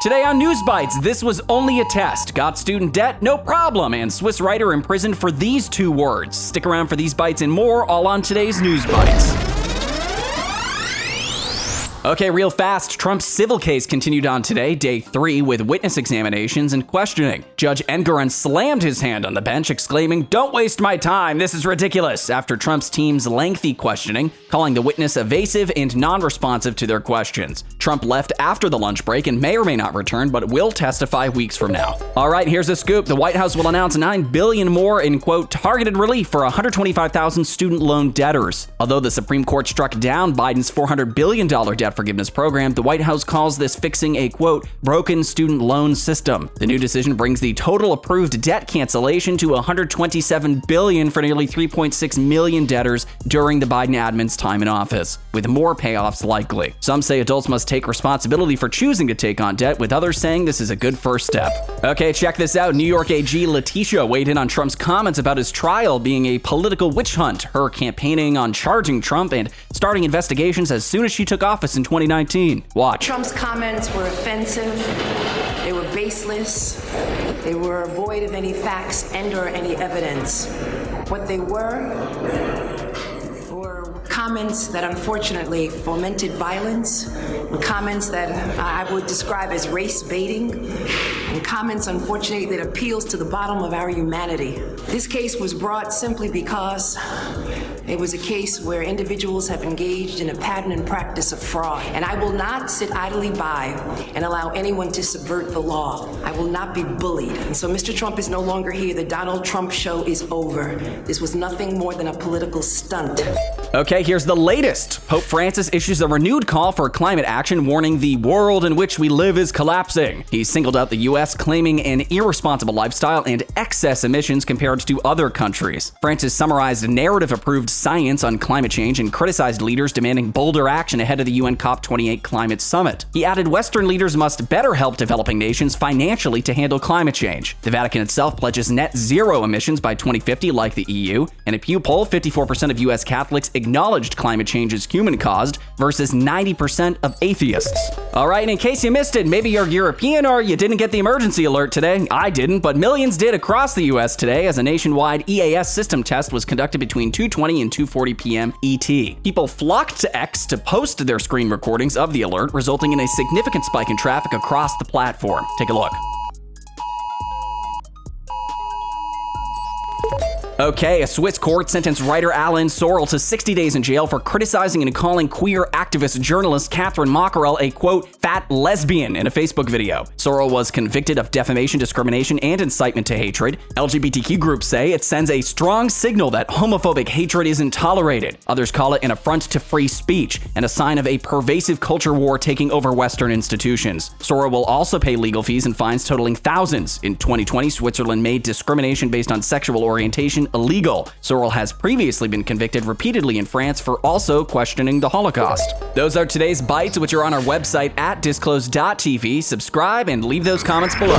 Today on Newsbytes, this was only a test. Got student debt? No problem. And Swiss writer imprisoned for these 2 words. Stick around for these bites and more, all on today's Newsbytes. Okay, real fast, Trump's civil case continued on today, day 3, with witness examinations and questioning. Judge Engoron slammed his hand on the bench, exclaiming, "Don't waste my time, this is ridiculous," after Trump's team's lengthy questioning, calling the witness evasive and non-responsive to their questions. Trump left after the lunch break and may or may not return, but will testify weeks from now. All right, here's a scoop. The White House will announce $9 billion more in, quote, targeted relief for 125,000 student loan debtors. Although the Supreme Court struck down Biden's $400 billion debt forgiveness program, the White House calls this fixing a, quote, broken student loan system. The new decision brings the total approved debt cancellation to $127 billion for nearly 3.6 million debtors during the Biden admin's time in office, with more payoffs likely. Some say adults must take responsibility for choosing to take on debt, with others saying this is a good first step. Okay, check this out. New York AG Letitia weighed in on Trump's comments about his trial being a political witch hunt, her campaigning on charging Trump and starting investigations as soon as she took office in 2019. Watch. Trump's comments were offensive, they were baseless, they were void of any facts and/or any evidence. What they were comments that unfortunately fomented violence, comments that I would describe as race baiting, and comments, unfortunately, that appeals to the bottom of our humanity. This case was brought simply because it was a case where individuals have engaged in a pattern and practice of fraud. And I will not sit idly by and allow anyone to subvert the law. I will not be bullied. And so Mr. Trump is no longer here. The Donald Trump show is over. This was nothing more than a political stunt. Okay, here's the latest. Pope Francis issues a renewed call for climate action, warning the world in which we live is collapsing. He singled out the U.S., claiming an irresponsible lifestyle and excess emissions compared to other countries. Francis summarized narrative-approved science on climate change and criticized leaders demanding bolder action ahead of the UN COP28 climate summit. He added Western leaders must better help developing nations financially to handle climate change. The Vatican itself pledges net zero emissions by 2050 like the EU. In a Pew poll, 54% of U.S. Catholics acknowledged climate change is human-caused versus 90% of atheists. All right, and in case you missed it, maybe you're European or you didn't get the emergency alert today. I didn't, but millions did across the U.S. today as a nationwide EAS system test was conducted between 2:20 and 2:40 p.m. ET. People flocked to X to post their screen recordings of the alert, resulting in a significant spike in traffic across the platform. Take a look. Okay, a Swiss court sentenced writer Alain Sorel to 60 days in jail for criticizing and calling queer activist journalist Catherine Mackerel a, quote, fat lesbian in a Facebook video. Sorel was convicted of defamation, discrimination, and incitement to hatred. LGBTQ groups say it sends a strong signal that homophobic hatred isn't tolerated. Others call it an affront to free speech and a sign of a pervasive culture war taking over Western institutions. Sorel will also pay legal fees and fines totaling thousands. In 2020, Switzerland made discrimination based on sexual orientation illegal. Sorel has previously been convicted repeatedly in France for also questioning the Holocaust. Those are today's bites, which are on our website at Disclose.tv. Subscribe and leave those comments below.